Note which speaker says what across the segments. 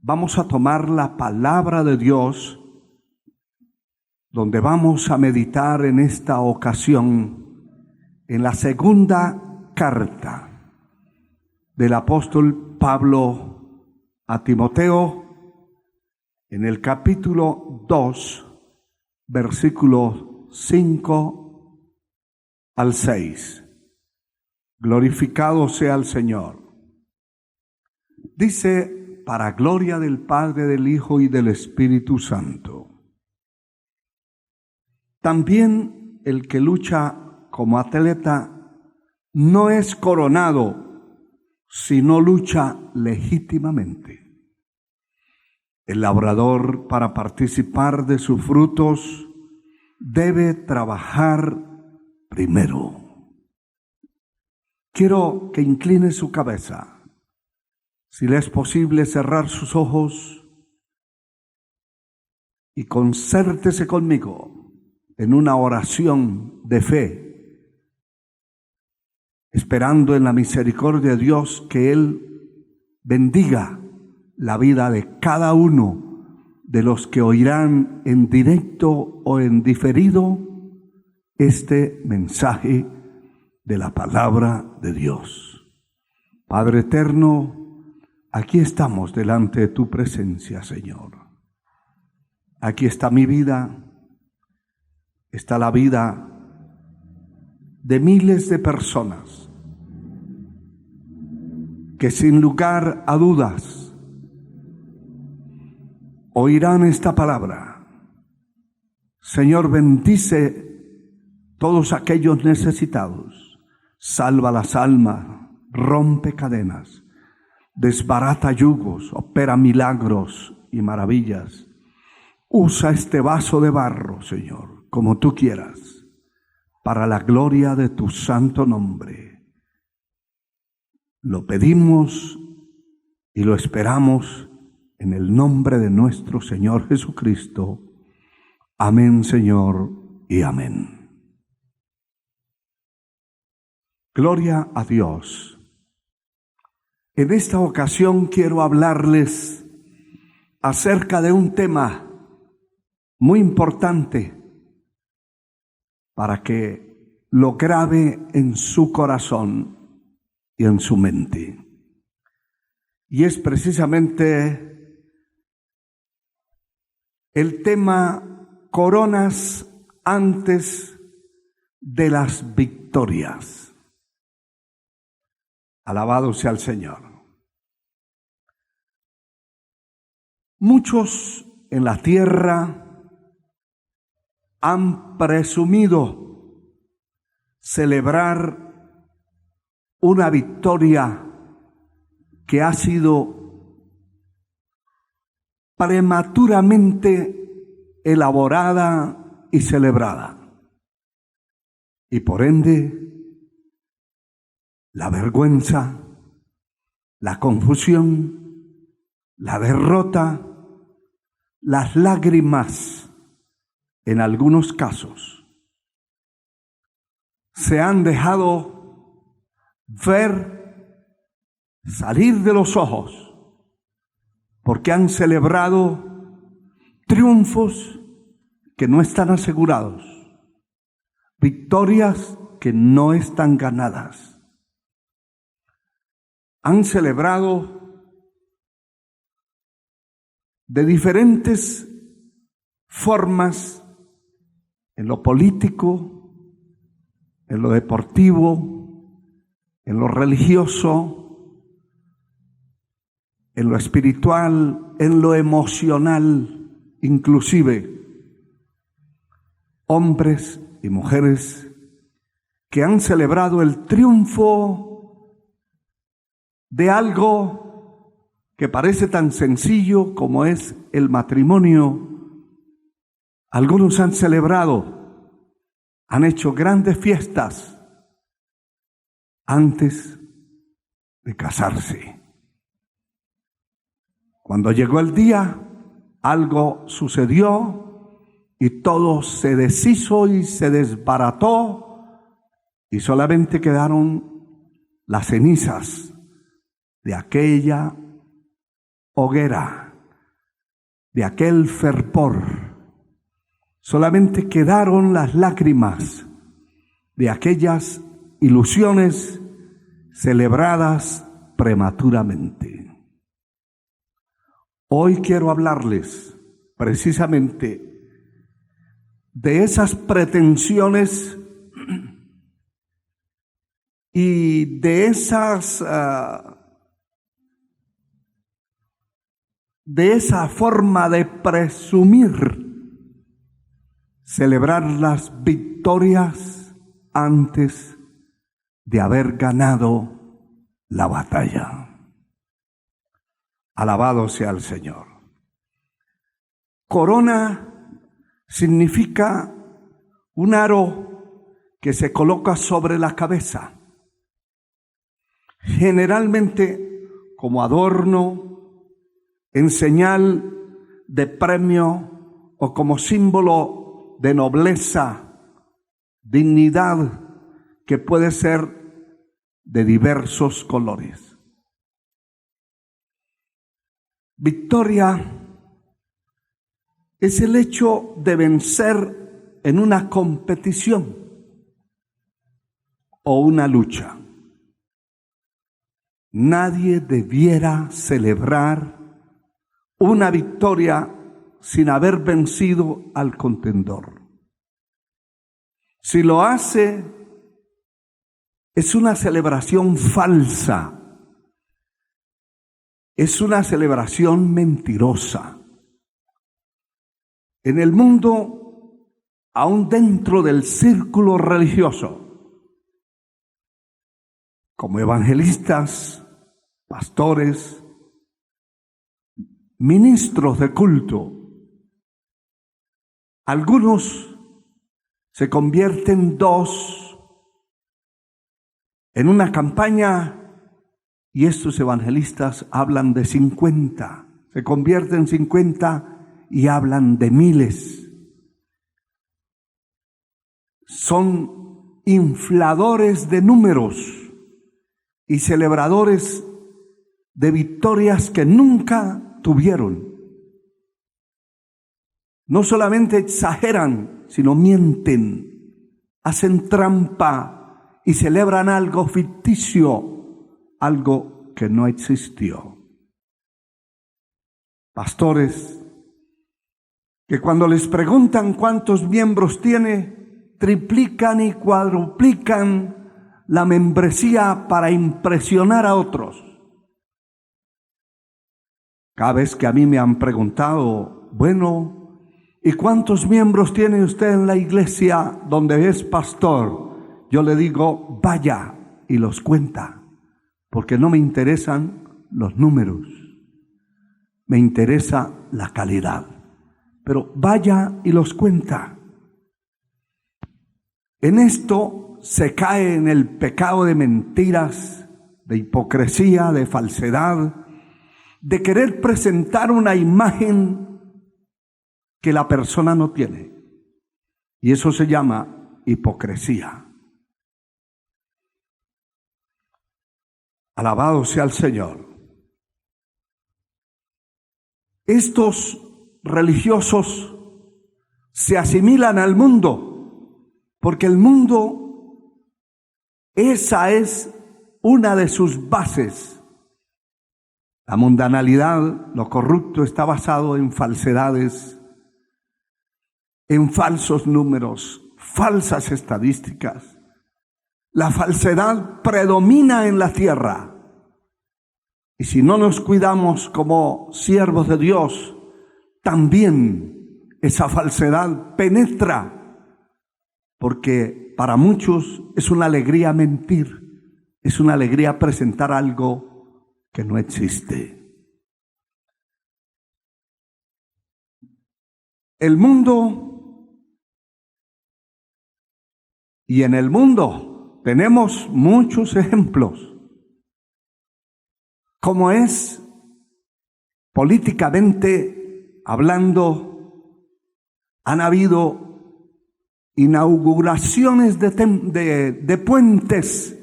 Speaker 1: vamos a tomar la palabra de Dios, donde vamos a meditar en esta ocasión en la segunda carta del apóstol Pablo a Timoteo, en el capítulo 2, versículos 5 al 6. Glorificado sea el Señor. Dice, para gloria del Padre, del Hijo y del Espíritu Santo. También el que lucha como atleta no es coronado, sino lucha legítimamente. El labrador, para participar de sus frutos, debe trabajar primero. Quiero que incline su cabeza. Si le es posible, cerrar sus ojos y concértese conmigo en una oración de fe, esperando en la misericordia de Dios que Él bendiga la vida de cada uno de los que oirán en directo o en diferido este mensaje de la palabra de Dios. Padre eterno, aquí estamos delante de tu presencia, Señor. Aquí está mi vida, está la vida de miles de personas que sin lugar a dudas oirán esta palabra. Señor, bendice todos aquellos necesitados. Salva las almas, rompe cadenas, desbarata yugos, opera milagros y maravillas. Usa este vaso de barro, Señor, como tú quieras, para la gloria de tu santo nombre. Lo pedimos y lo esperamos en el nombre de nuestro Señor Jesucristo. Amén, Señor, y amén. Gloria a Dios. En esta ocasión quiero hablarles acerca de un tema muy importante para que lo grabe en su corazón y en su mente. Y es precisamente el tema coronas antes de las victorias. Alabado sea el Señor. Muchos en la tierra han presumido celebrar una victoria que ha sido prematuramente elaborada y celebrada. Y por ende, la vergüenza, la confusión, la derrota, las lágrimas, en algunos casos, se han dejado ver, salir de los ojos, porque han celebrado triunfos que no están asegurados, victorias que no están ganadas. Han celebrado de diferentes formas en lo político, en lo deportivo, en lo religioso, en lo espiritual, en lo emocional, inclusive hombres y mujeres que han celebrado el triunfo de algo que parece tan sencillo como es el matrimonio. Algunos han celebrado, han hecho grandes fiestas antes de casarse. Cuando llegó el día, algo sucedió y todo se deshizo y se desbarató y solamente quedaron las cenizas de aquella hoguera de aquel fervor. Solamente quedaron las lágrimas de aquellas ilusiones celebradas prematuramente. Hoy quiero hablarles precisamente de esas pretensiones y de esa forma de presumir, celebrar las victorias antes de haber ganado la batalla. Alabado sea el Señor. Corona significa un aro que se coloca sobre la cabeza, generalmente como adorno, en señal de premio o como símbolo de nobleza, dignidad, que puede ser de diversos colores. Victoria es el hecho de vencer en una competición o una lucha. Nadie debiera celebrar una victoria sin haber vencido al contendor. Si lo hace, es una celebración falsa. Es una celebración mentirosa. En el mundo, aún dentro del círculo religioso, como evangelistas, pastores, ministros de culto, algunos se convierten dos en una campaña. Y estos evangelistas hablan de 50, se convierten en 50 y hablan de miles. Son infladores de números y celebradores de victorias que nunca tuvieron. No solamente exageran, sino mienten, hacen trampa y celebran algo ficticio, algo que no existió. Pastores que cuando les preguntan cuántos miembros tiene, triplican y cuadruplican la membresía para impresionar a otros. Cada vez que a mí me han preguntado, bueno, ¿y cuántos miembros tiene usted en la iglesia donde es pastor? Yo le digo, vaya y los cuenta. Porque no me interesan los números, me interesa la calidad. Pero vaya y los cuenta. En esto se cae en el pecado de mentiras, de hipocresía, de falsedad, de querer presentar una imagen que la persona no tiene. Y eso se llama hipocresía. Alabado sea el Señor. Estos religiosos se asimilan al mundo, porque el mundo, esa es una de sus bases. La mundanalidad, lo corrupto, está basado en falsedades, en falsos números, falsas estadísticas. La falsedad predomina en la tierra. Y si no nos cuidamos como siervos de Dios, también esa falsedad penetra, porque para muchos es una alegría mentir, es una alegría presentar algo que no existe. El mundo, y en el mundo tenemos muchos ejemplos, como es políticamente hablando, han habido inauguraciones de puentes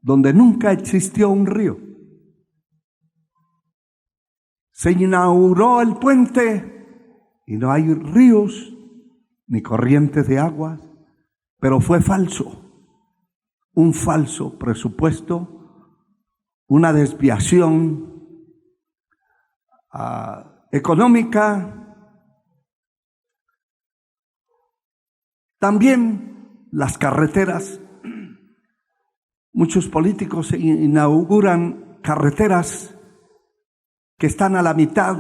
Speaker 1: donde nunca existió un río. Se inauguró el puente y no hay ríos ni corrientes de aguas, pero fue falso, un falso presupuesto, una desviación económica. También las carreteras, muchos políticos inauguran carreteras que están a la mitad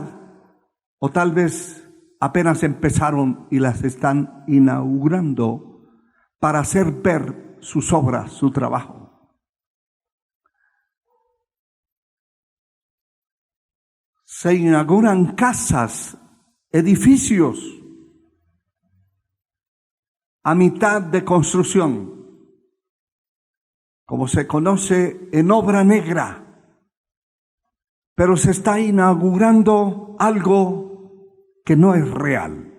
Speaker 1: o tal vez apenas empezaron y las están inaugurando para hacer ver sus obras, su trabajo. Se inauguran casas, edificios a mitad de construcción, como se conoce en obra negra. Pero se está inaugurando algo que no es real.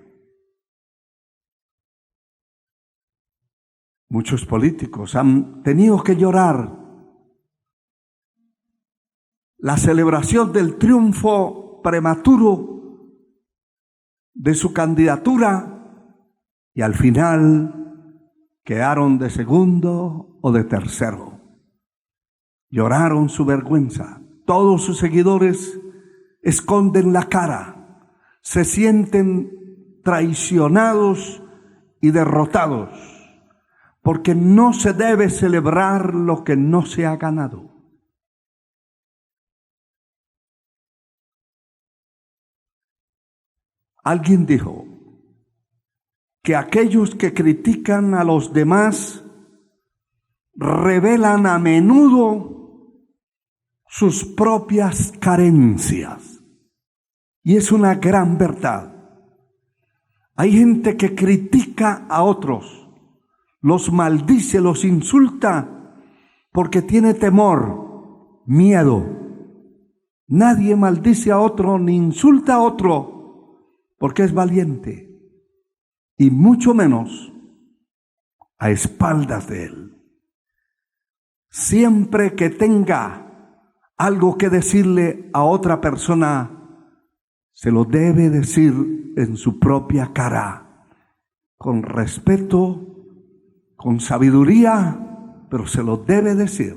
Speaker 1: Muchos políticos han tenido que llorar la celebración del triunfo prematuro de su candidatura y al final quedaron de segundo o de tercero. Lloraron su vergüenza. Todos sus seguidores esconden la cara, se sienten traicionados y derrotados, porque no se debe celebrar lo que no se ha ganado. Alguien dijo que aquellos que critican a los demás revelan a menudo sus propias carencias. Y es una gran verdad. Hay gente que critica a otros, los maldice, los insulta, porque tiene temor, miedo. Nadie maldice a otro ni insulta a otro porque es valiente, y mucho menos a espaldas de él. Siempre que tenga algo que decirle a otra persona, se lo debe decir en su propia cara, con respeto, con sabiduría, pero se lo debe decir.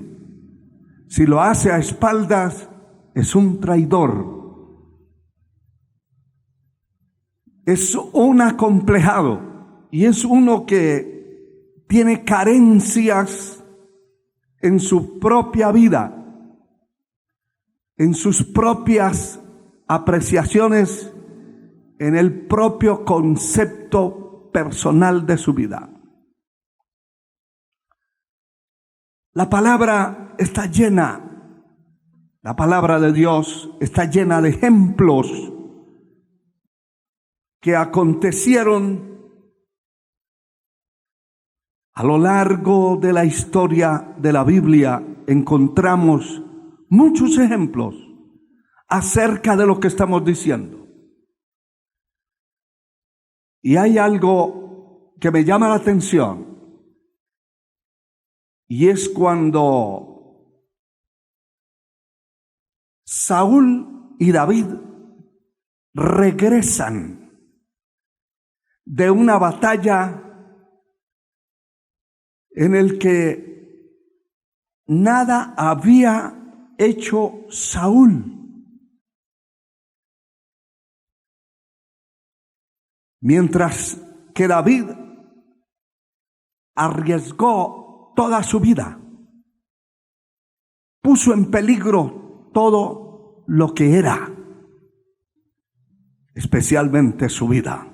Speaker 1: Si lo hace a espaldas, es un traidor, es un acomplejado y es uno que tiene carencias en su propia vida, en sus propias apreciaciones, en el propio concepto personal de su vida. La palabra está llena, la palabra de Dios está llena de ejemplos que acontecieron a lo largo de la historia de la Biblia. Encontramos muchos ejemplos acerca de lo que estamos diciendo. Y hay algo que me llama la atención, y es cuando Saúl y David regresan de una batalla en el que nada había hecho Saúl. Mientras que David arriesgó toda su vida, puso en peligro todo lo que era, especialmente su vida.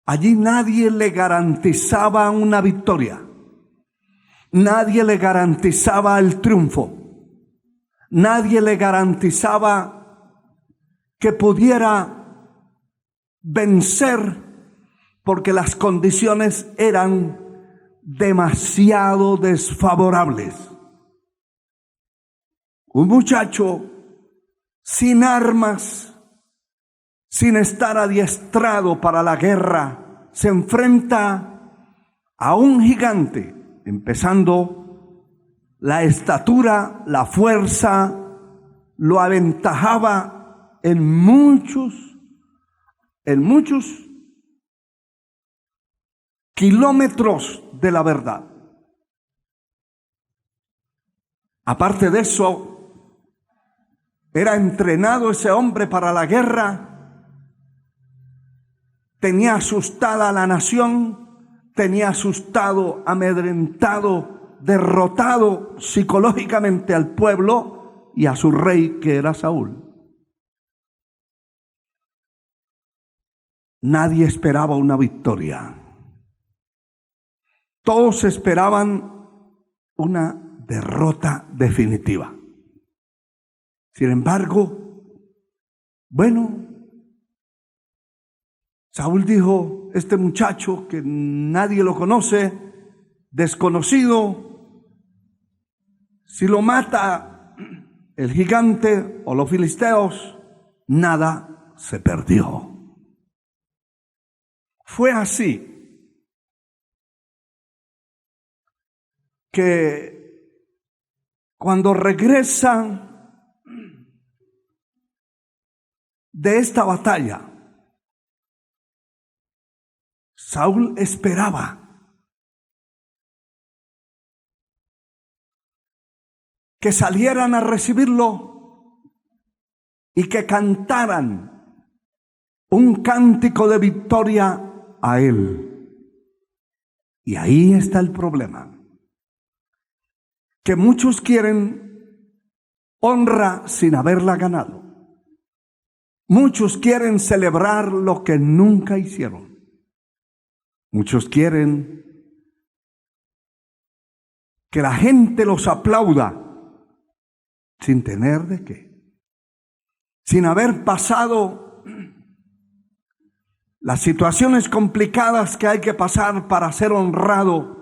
Speaker 1: Allí nadie le garantizaba una victoria, nadie le garantizaba el triunfo, nadie le garantizaba que pudiera vencer, porque las condiciones eran demasiado desfavorables. Un muchacho sin armas, sin estar adiestrado para la guerra, se enfrenta a un gigante, empezando la estatura, la fuerza, lo aventajaba en muchos kilómetros de la verdad. Aparte de eso, era entrenado ese hombre para la guerra, tenía asustada a la nación, tenía asustado, amedrentado, derrotado psicológicamente al pueblo y a su rey, que era Saúl. Nadie esperaba una victoria. Todos esperaban una derrota definitiva. Sin embargo, bueno, Saúl dijo, este muchacho que nadie lo conoce, desconocido, si lo mata el gigante o los filisteos, nada se perdió. Fue así que cuando regresan de esta batalla, Saúl esperaba que salieran a recibirlo y que cantaran un cántico de victoria a él. Y ahí está el problema, que muchos quieren honra sin haberla ganado. Muchos quieren celebrar lo que nunca hicieron. Muchos quieren que la gente los aplauda sin tener de qué, sin haber pasado las situaciones complicadas que hay que pasar para ser honrado.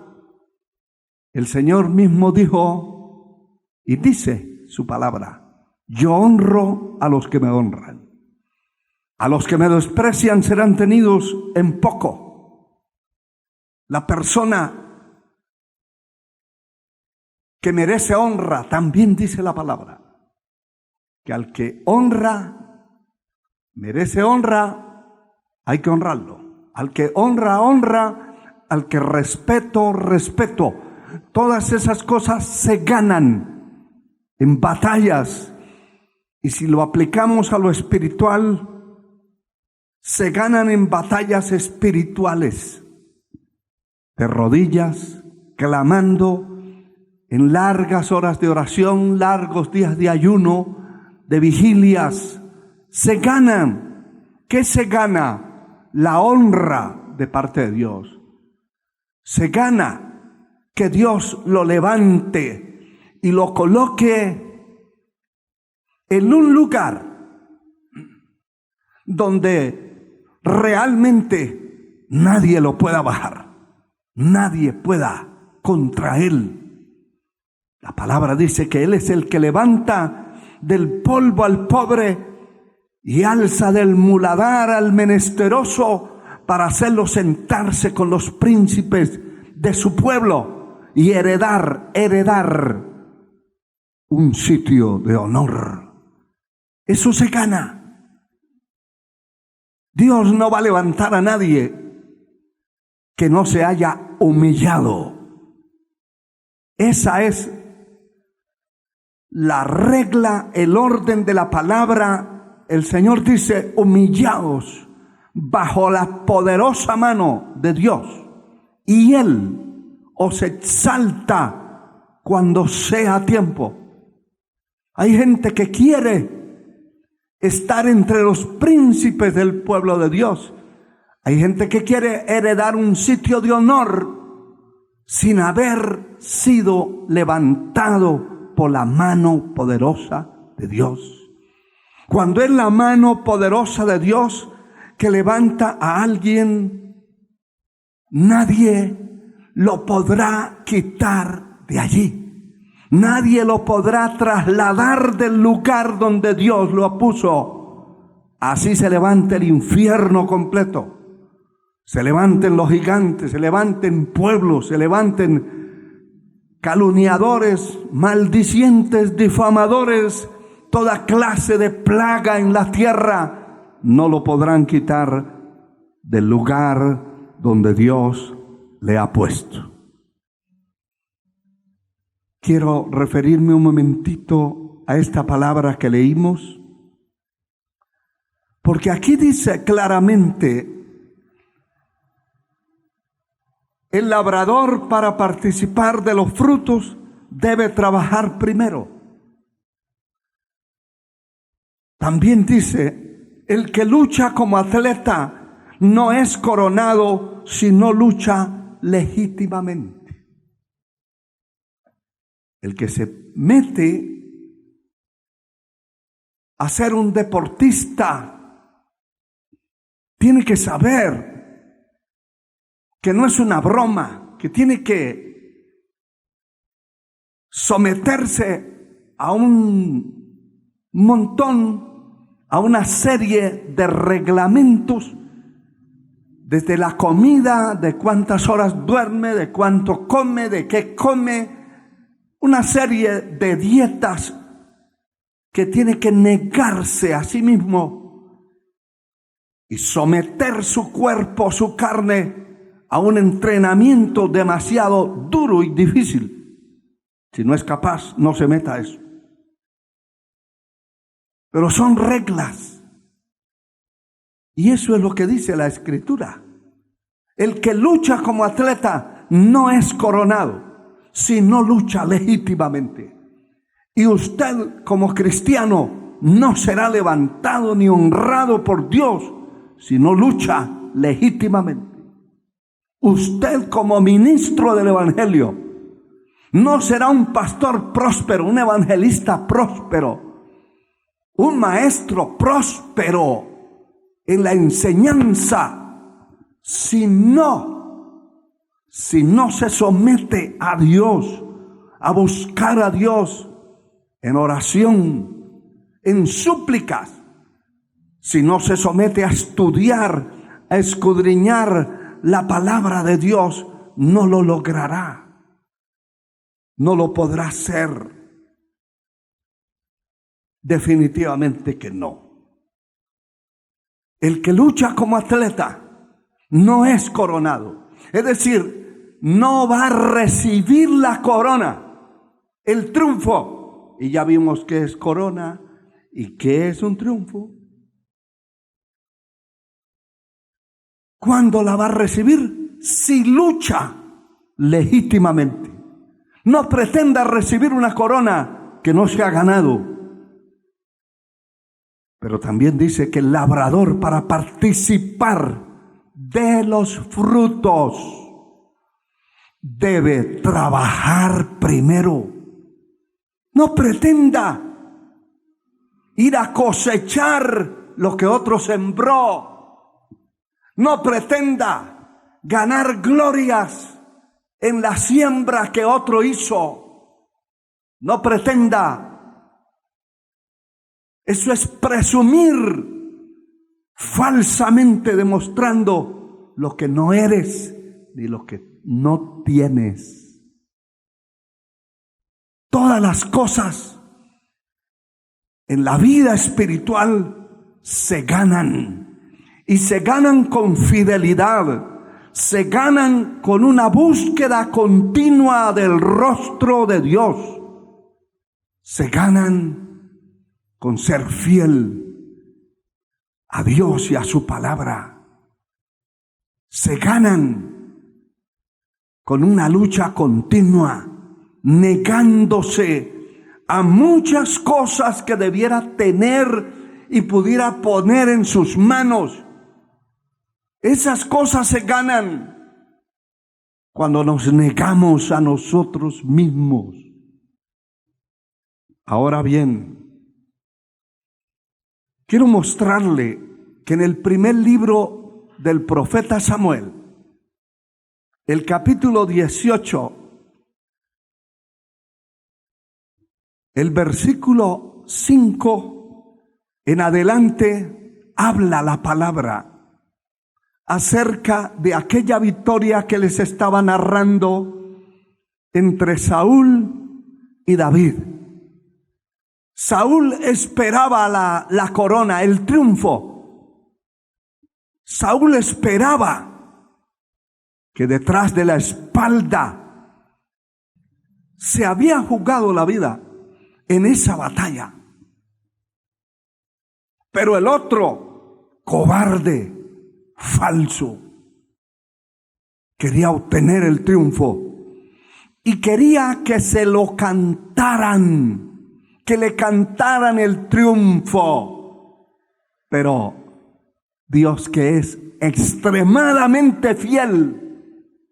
Speaker 1: El Señor mismo dijo y dice su palabra: yo honro a los que me honran. A los que me desprecian serán tenidos en poco. La persona que merece honra, también dice la palabra, que al que honra, merece honra, hay que honrarlo. Al que honra, honra. Al que respeto, respeto. Todas esas cosas se ganan en batallas. Y si lo aplicamos a lo espiritual, se ganan en batallas espirituales. De rodillas, clamando, en largas horas de oración, largos días de ayuno, de vigilias. Se ganan. ¿Qué se gana? La honra de parte de Dios. Se gana que Dios lo levante y lo coloque en un lugar donde realmente nadie lo pueda bajar, nadie pueda contra él. La palabra dice que Él es el que levanta del polvo al pobre y alza del muladar al menesteroso para hacerlo sentarse con los príncipes de su pueblo y heredar un sitio de honor. Eso se gana. Dios no va a levantar a nadie que no se haya humillado. Esa es la regla, el orden de la palabra. El Señor dice: humillaos bajo la poderosa mano de Dios, y Él os exalta cuando sea tiempo. Hay gente que quiere estar entre los príncipes del pueblo de Dios. Hay gente que quiere heredar un sitio de honor sin haber sido levantado por la mano poderosa de Dios. Cuando es la mano poderosa de Dios que levanta a alguien, nadie lo podrá quitar de allí. Nadie lo podrá trasladar del lugar donde Dios lo puso. Así se levanta el infierno completo. Se levanten los gigantes, se levanten pueblos, se levanten calumniadores, maldicientes, difamadores. toda clase de plaga en la tierra, no lo podrán quitar del lugar donde Dios le ha puesto. Quiero referirme un momentito a esta palabra que leímos, porque aquí dice claramente: el labrador, para participar de los frutos, debe trabajar primero. También dice: el que lucha como atleta no es coronado si no lucha legítimamente. El que se mete a ser un deportista tiene que saber que no es una broma, que tiene que someterse a un montón, a una serie de reglamentos, desde la comida, de cuántas horas duerme, de cuánto come, de qué come, una serie de dietas que tiene que negarse a sí mismo y someter su cuerpo, su carne, a un entrenamiento demasiado duro y difícil. Si no es capaz, no se meta a eso. Pero son reglas. Y eso es lo que dice la Escritura. El que lucha como atleta no es coronado si no lucha legítimamente. Y usted como cristiano no será levantado ni honrado por Dios si no lucha legítimamente. Usted como ministro del Evangelio no será un pastor próspero, un evangelista próspero, un maestro próspero en la enseñanza si no se somete a Dios, a buscar a Dios en oración, en súplicas, si no se somete a estudiar, a escudriñar la palabra de Dios, no lo logrará, no lo podrá hacer. Definitivamente que no. El que lucha como atleta no es coronado, es decir, no va a recibir la corona, el triunfo. Y ya vimos qué es corona y qué es un triunfo. ¿Cuándo la va a recibir? Si lucha legítimamente. No pretenda recibir una corona que no se ha ganado. Pero también dice que el labrador, para participar de los frutos, debe trabajar primero. No pretenda ir a cosechar lo que otro sembró. No pretenda ganar glorias en la siembra que otro hizo. No pretenda. Eso es presumir, falsamente demostrando lo que no eres ni lo que no tienes. Todas las cosas en la vida espiritual se ganan, y se ganan con fidelidad, se ganan con una búsqueda continua del rostro de Dios, se ganan con ser fiel a Dios y a su palabra, se ganan con una lucha continua, negándose a muchas cosas que debiera tener y pudiera poner en sus manos. Esas cosas se ganan cuando nos negamos a nosotros mismos. Ahora bien, quiero mostrarle que en el primer libro del profeta Samuel, el capítulo 18, el versículo 5 en adelante, habla la palabra acerca de aquella victoria que les estaba narrando entre Saúl y David. Saúl esperaba la corona, el triunfo. Saúl esperaba que detrás de la espalda se había jugado la vida en esa batalla. Pero el otro, cobarde, falso, quería obtener el triunfo y quería que se lo cantaran, que le cantaran el triunfo. Pero Dios, que es extremadamente fiel,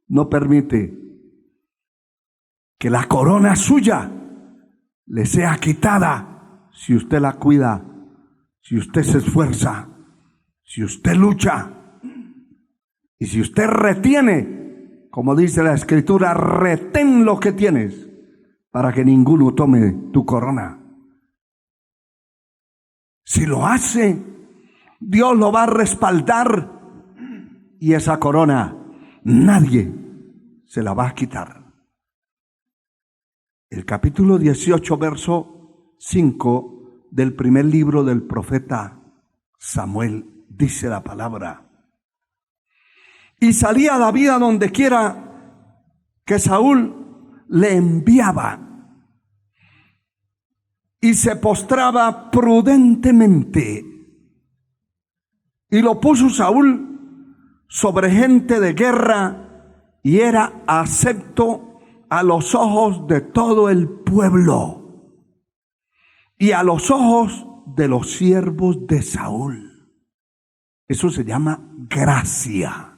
Speaker 1: no permite que la corona suya le sea quitada si usted la cuida, si usted se esfuerza, si usted lucha y si usted retiene, como dice la Escritura, retén lo que tienes para que ninguno tome tu corona. Si lo hace, Dios lo va a respaldar y esa corona nadie se la va a quitar. El capítulo 18, verso 5 del primer libro del profeta Samuel, dice la palabra: y salía David a donde quiera que Saúl le enviaba, y se postraba prudentemente, y lo puso Saúl sobre gente de guerra, y era acepto a los ojos de todo el pueblo y a los ojos de los siervos de Saúl. Eso se llama gracia.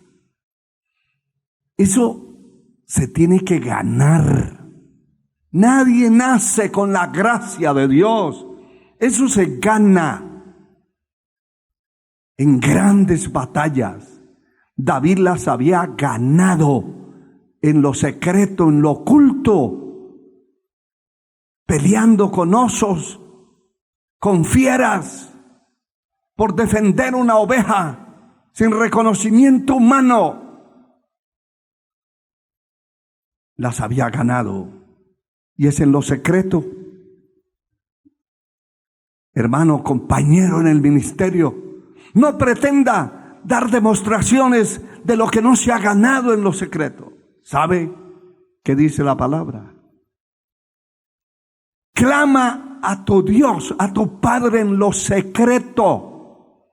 Speaker 1: Eso se tiene que ganar. Nadie nace con la gracia de Dios. Eso se gana en grandes batallas. David las había ganado en lo secreto, en lo oculto, peleando con osos, con fieras, por defender una oveja sin reconocimiento humano. Las había ganado, y es en lo secreto. Hermano, compañero en el ministerio, no pretenda dar demostraciones de lo que no se ha ganado en lo secreto. ¿Sabe qué dice la palabra? Clama a tu Dios, a tu Padre en lo secreto,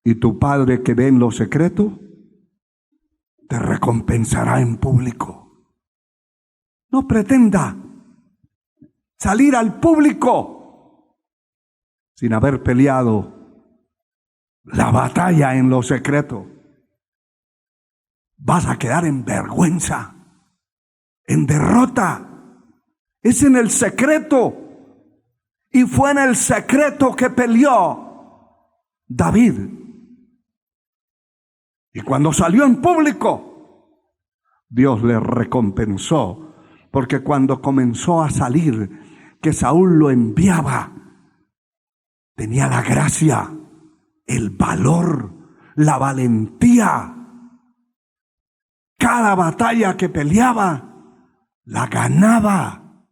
Speaker 1: y tu Padre que ve en lo secreto te recompensará en público. No pretenda salir al público sin haber peleado la batalla en lo secreto. Vas a quedar en vergüenza, en derrota. Es en el secreto. Y fue en el secreto que peleó David. Y cuando salió en público, Dios le recompensó. Porque cuando comenzó a salir, que Saúl lo enviaba, tenía la gracia, el valor, la valentía. Cada batalla que peleaba, la ganaba.